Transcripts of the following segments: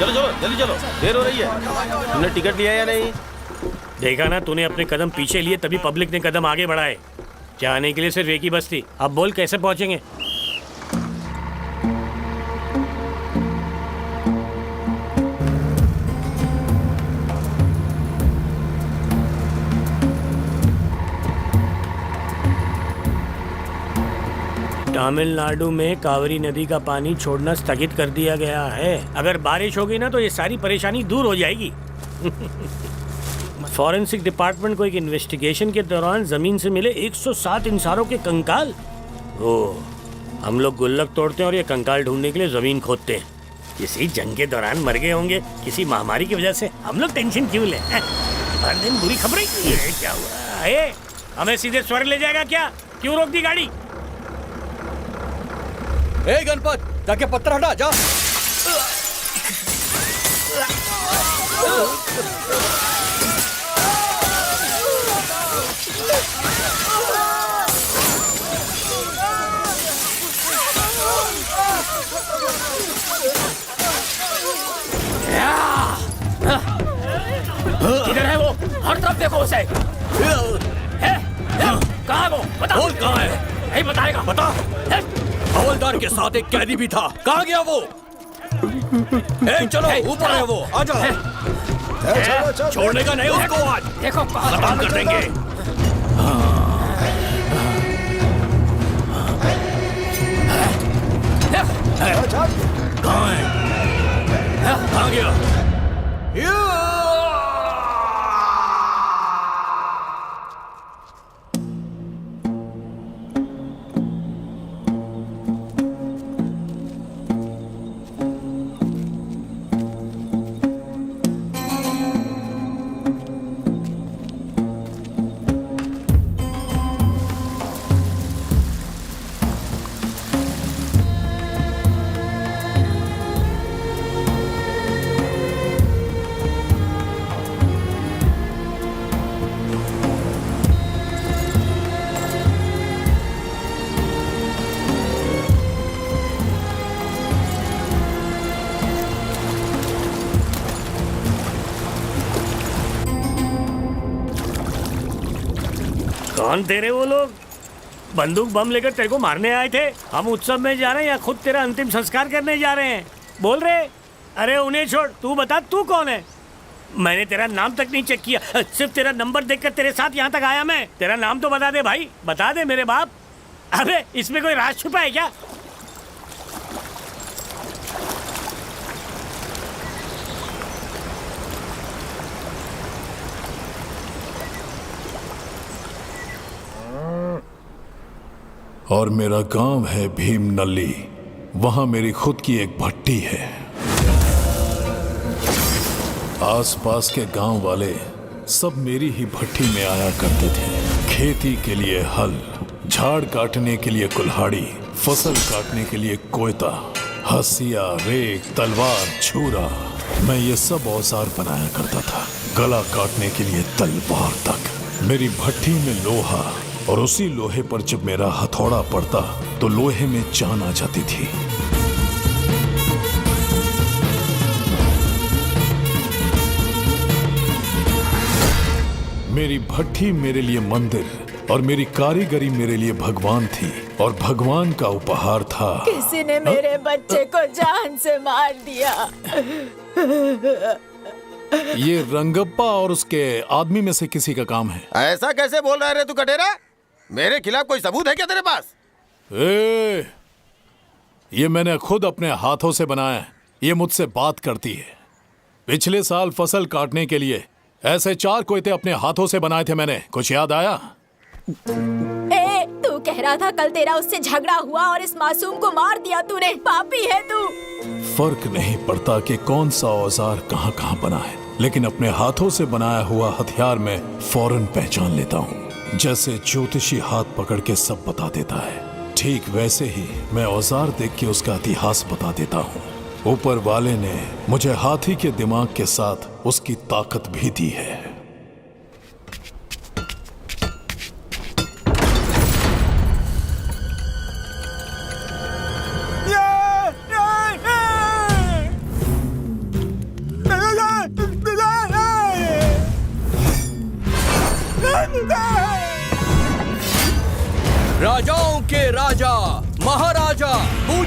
चलो चलो जल्दी चलो, देर हो रही है। तुमने टिकट लिया या नहीं? देखा ना, तूने अपने कदम पीछे लिए तभी पब्लिक ने कदम आगे बढ़ाए। जाने के लिए सिर्फ एक ही बस थी। अब बोल कैसे पहुंचेंगे? तमिलनाडु में कावेरी नदी का पानी छोड़ना स्थगित कर दिया गया है। अगर बारिश होगी ना तो ये सारी परेशानी दूर हो जाएगी। फॉरेंसिक डिपार्टमेंट को एक इन्वेस्टिगेशन के दौरान जमीन से मिले 107 इंसानों के कंकाल। ओ, हम लोग गुल्लक तोड़ते हैं और ये कंकाल ढूंढने के लिए जमीन खोदते हैं। किसी जंग के दौरान मर गए होंगे, किसी महामारी की वजह से। हम लोग टेंशन क्यों लें? हर दिन बुरी खबरें। ये क्या हुआ? हमें सीधे स्वर्ग ले जाएगा क्या? क्यों रोक दी गाड़ी? ए गणपत, जाके पत्थर हटा जा। किधर है वो? हर तरफ देखो उसे। है? कहाँ है वो? बता। बोल कहाँ है? नहीं बताएगा। बता। हवलदार के साथ एक कैदी भी था, कहाँ गया वो? चलो ऊपर है वो, आ जाओ। छोड़ने का नहीं उसको, आज देखो खत्म कर देंगे। कहाँ है? कहाँ गया? कौन थे रे वो लोग? बंदूक बम लेकर तेरे को मारने आए थे? हम उत्सव में जा रहे हैं या खुद तेरा अंतिम संस्कार करने जा रहे हैं? बोल रहे। अरे उन्हें छोड़, तू बता तू कौन है? मैंने तेरा नाम तक नहीं चेक किया, सिर्फ तेरा नंबर देखकर तेरे साथ यहाँ तक आया मैं। तेरा नाम तो बता दे भाई, बता दे मेरे बाप। अबे इसमें कोई राज छुपा है क्या? और मेरा गांव है भीमनल्ली। वहां मेरी खुद की एक भट्टी है। आसपास के गांव वाले सब मेरी ही भट्टी में आया करते थे। खेती के लिए हल, झाड़ काटने के लिए कुल्हाड़ी, फसल काटने के लिए कोयता, हसिया, रेक, तलवार, छुरा। मैं ये सब औजार बनाया करता था, गला काटने के लिए तलवार तक। मेरी भट्टी में लोहा, और उसी लोहे पर जब मेरा हथौड़ा पड़ता तो लोहे में जान आ जाती थी। मेरी भट्टी मेरे लिए मंदिर और मेरी कारीगरी मेरे लिए भगवान थी, और भगवान का उपहार था। किसी ने मेरे बच्चे को जान से मार दिया। ये रंगप्पा और उसके आदमी में से किसी का काम है। ऐसा कैसे बोल रहा है रे तू कटेरा? मेरे खिलाफ कोई सबूत है क्या तेरे पास? ये मैंने खुद अपने हाथों से बनाया है। ये मुझसे बात करती है। पिछले साल फसल काटने के लिए ऐसे 4 कोयते अपने हाथों से बनाए थे मैंने। कुछ याद आया? तू कह रहा था कल तेरा उससे झगड़ा हुआ और इस मासूम को मार दिया तूने। पापी है तू। फर्क नहीं पड़ता कि कौन सा औजार कहाँ कहाँ बना है, लेकिन अपने हाथों से बनाया हुआ हथियार में फौरन पहचान लेता हूँ। जैसे ज्योतिषी हाथ पकड़ के सब बता देता है, ठीक वैसे ही मैं औजार देख के उसका इतिहास बता देता हूँ। ऊपर वाले ने मुझे हाथी के दिमाग के साथ उसकी ताकत भी दी है।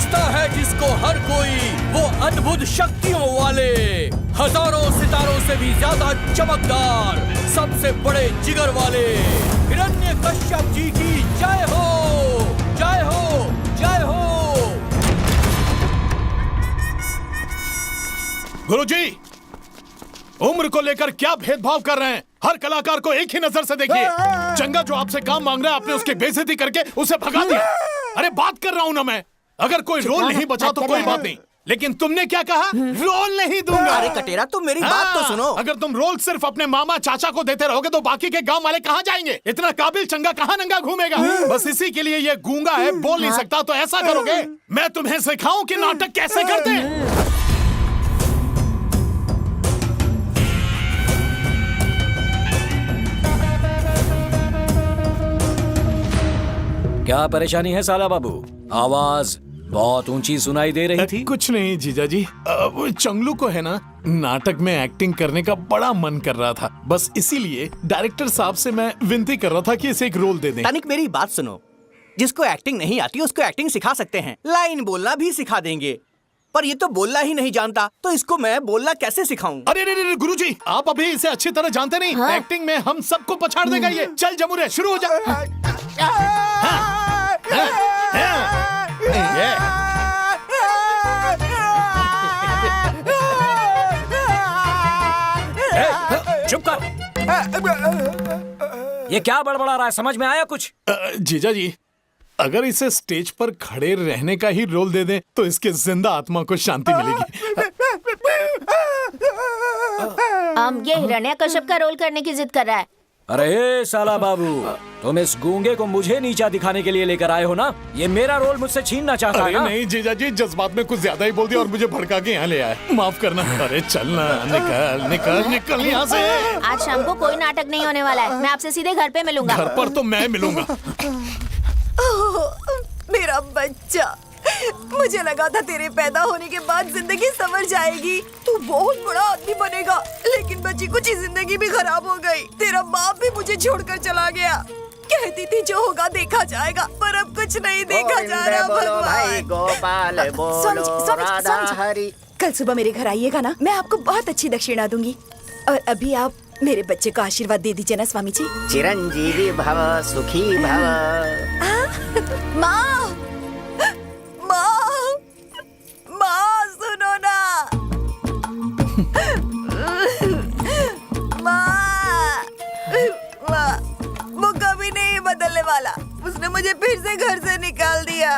पूछता है जिसको हर कोई, वो अद्भुत शक्तियों वाले, हजारों सितारों से भी ज्यादा चमकदार, सबसे बड़े जिगर वाले हिरण्यकश्यप जी की जय हो, जय हो, जय हो। गुरुजी, उम्र को लेकर क्या भेदभाव कर रहे हैं? हर कलाकार को एक ही नजर से देखिए। चंगा जो आपसे काम मांग रहा है, आपने उसकी बेइज्जती करके उसे भगा दिया। अरे बात कर रहा हूं ना मैं। अगर कोई रोल नहीं बचा तो कोई बात नहीं, लेकिन तुमने क्या कहा? रोल नहीं दूंगा। अरे कटेरा, तुम मेरी बात तो सुनो। अगर तुम रोल सिर्फ अपने मामा चाचा को देते रहोगे तो बाकी के गांव वाले कहां जाएंगे? इतना काबिल चंगा कहां नंगा घूमेगा? बस इसी के लिए ये गूंगा है, बोल नहीं सकता। तो ऐसा करोगे, मैं तुम्हें सिखाऊं कि नाटक कैसे करते हैं। क्या परेशानी है साला बाबू? आवाज बहुत ऊंची सुनाई दे रही थी। कुछ नहीं जीजा जी, वो चंगलू को है ना, नाटक में एक्टिंग करने का बड़ा मन कर रहा था। बस इसीलिए डायरेक्टर साहब से मैं विनती कर रहा था कि इसे एक रोल दे दें। तनिक मेरी बात सुनो, जिसको एक्टिंग नहीं आती उसको एक्टिंग सिखा सकते हैं, लाइन बोलना भी सिखा देंगे। पर ये तो बोलना ही नहीं जानता, तो इसको मैं बोलना कैसे सिखाऊं? अरे गुरुजी, आप अभी इसे अच्छी तरह जानते नहीं। हाँ? एक्टिंग में हम सबको पछाड़ देगा ये। चल जमुरे, शुरू हो जा। चुप कर। ये क्या बड़बड़ा रहा है, समझ में आया कुछ? जीजा जी, अगर इसे स्टेज पर खड़े रहने का ही रोल दे दें तो इसके जिंदा आत्मा को शांति मिलेगी। ये हिरण्यकश्यप का रोल करने की जिद कर रहा है। अरे साला बाबू, तुम इस गूंगे को मुझे नीचा दिखाने के लिए लेकर आए हो ना? ये मेरा रोल मुझसे छीनना चाहता है अरे ना? नहीं जीजा जी, जज्बात में कुछ ज्यादा ही बोल दिया और मुझे भड़का के यहाँ ले आए। माफ करना। अरे चलना, निकल निकल निकल यहाँ से। आज शाम को कोई नाटक नहीं होने वाला है। मैं आपसे सीधे घर पे मिलूंगा। घर पर तो मैं मिलूंगा। मेरा बच्चा, मुझे लगा था तेरे पैदा होने के बाद जिंदगी संवर जाएगी, तू बहुत बड़ा आदमी बनेगा, लेकिन बच्ची कुछ ही जिंदगी भी खराब हो गई। तेरा बाप भी मुझे छोड़कर चला गया। कहती थी जो होगा देखा जाएगा, पर अब कुछ नहीं देखा जा रहा। भगवान, गोपाल बोलो, राधा हरि। कल सुबह मेरे घर आइएगा ना, मैं आपको बहुत अच्छी दक्षिणा दूंगी। और अभी आप मेरे बच्चे को आशीर्वाद दे दीजिए ना स्वामी जी। चिरंजीवी भव, सुखी भव। माँ, माँ, माँ सुनो ना। माँ, माँ, वो कभी नहीं बदलने वाला। उसने मुझे फिर से घर से निकाल दिया।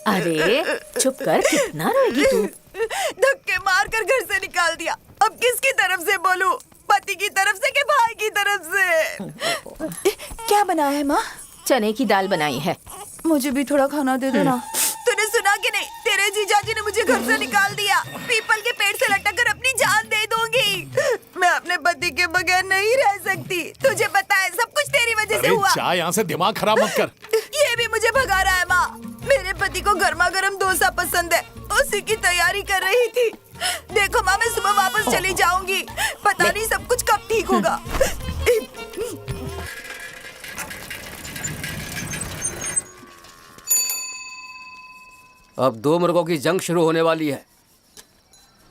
अरे चुप कर, कितना रोएगी तू? धक्के मार कर घर से निकाल दिया। अब किसकी तरफ से बोलूं? पति की तरफ से कि भाई की तरफ से? क्या बनाया है माँ? चने की दाल बनाई है। मुझे भी थोड़ा खाना दे देना। तूने सुना कि नहीं? तेरे जीजाजी ने मुझे घर से निकाल दिया। पीपल के पेड़ से लटक कर अपनी जान दे दूंगी। मैं अपने पति के बगैर नहीं रह सकती। तुझे पता है सब कुछ तेरी वजह से हुआ। जा यहाँ से, दिमाग खराब मत कर। ये भी मुझे भगा रहा है माँ। मेरे पति को गर्मा गर्म डोसा पसंद है, उसी की तैयारी कर रही थी। देखो माँ, मैं सुबह वापस चली जाऊंगी। पता नहीं सब कुछ कब ठीक होगा। अब दो मुर्गों की जंग शुरू होने वाली है।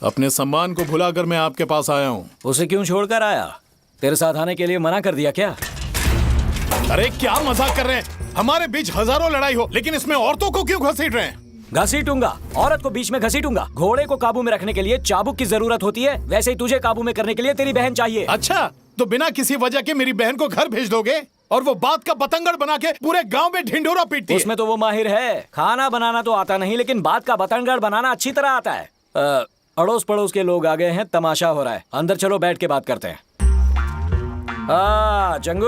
अपने सम्मान को भुलाकर मैं आपके पास आया हूँ। उसे क्यों छोड़कर आया? तेरे साथ आने के लिए मना कर दिया क्या? अरे क्या मजाक कर रहे हैं? हमारे बीच हजारों लड़ाई हो, लेकिन इसमें औरतों को क्यों घसीट रहे हैं? घसीटूंगा, औरत को बीच में घसीटूंगा। घोड़े को काबू में रखने के लिए चाबुक की जरूरत होती है, वैसे ही तुझे काबू में करने के लिए तेरी बहन चाहिए। अच्छा, तो बिना किसी वजह के मेरी बहन को घर भेज दोगे और वो बात का बतंगड़ बना के पूरे गांव में ढिंढोरा पीटती है। उसमें तो वो माहिर है। खाना बनाना तो आता नहीं, लेकिन बात का बतंगड़ बनाना अच्छी तरह आता है। अड़ोस पड़ोस के लोग आ गए हैं, तमाशा हो रहा है। अंदर चलो, बैठ के बात करते हैं। चंगू,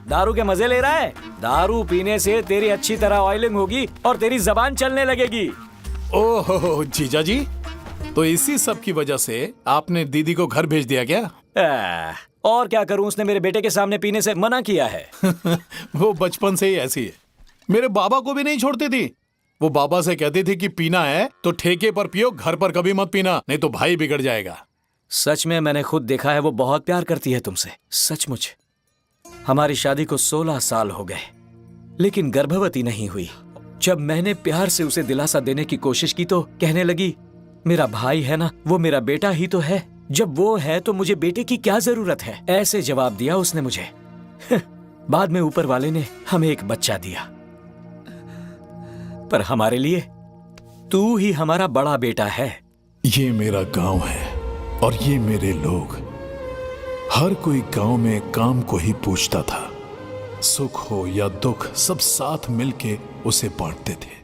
दारू के मजे ले रहा है? दारू पीने से तेरी अच्छी तरह ऑयलिंग होगी और तेरी जबान चलने लगेगी। ओहो जीजा जी, तो इसी सब की वजह से आपने दीदी को घर भेज दिया क्या? और क्या करूं, उसने मेरे बेटे के सामने पीने से मना किया है। वो बचपन से ही ऐसी है। मेरे बाबा को भी नहीं छोड़ती थी। वो बाबा से कहती थी कि पीना है तो ठेके पर पियो, घर पर कभी मत पीना, नहीं तो भाई बिगड़ जाएगा। सच में मैंने खुद देखा है, वो बहुत प्यार करती है तुमसे, सचमुच। हमारी शादी को 16 साल हो गए, लेकिन गर्भवती नहीं हुई। जब मैंने प्यार से उसे दिलासा देने की कोशिश की तो कहने लगी, मेरा भाई है ना, वो मेरा बेटा ही तो है। जब वो है तो मुझे बेटे की क्या जरूरत है, ऐसे जवाब दिया उसने मुझे। बाद में ऊपर वाले ने हमें एक बच्चा दिया, पर हमारे लिए तू ही हमारा बड़ा बेटा है। ये मेरा गांव है और ये मेरे लोग। हर कोई गांव में काम को ही पूछता था। सुख हो या दुख सब साथ मिलके उसे बांटते थे।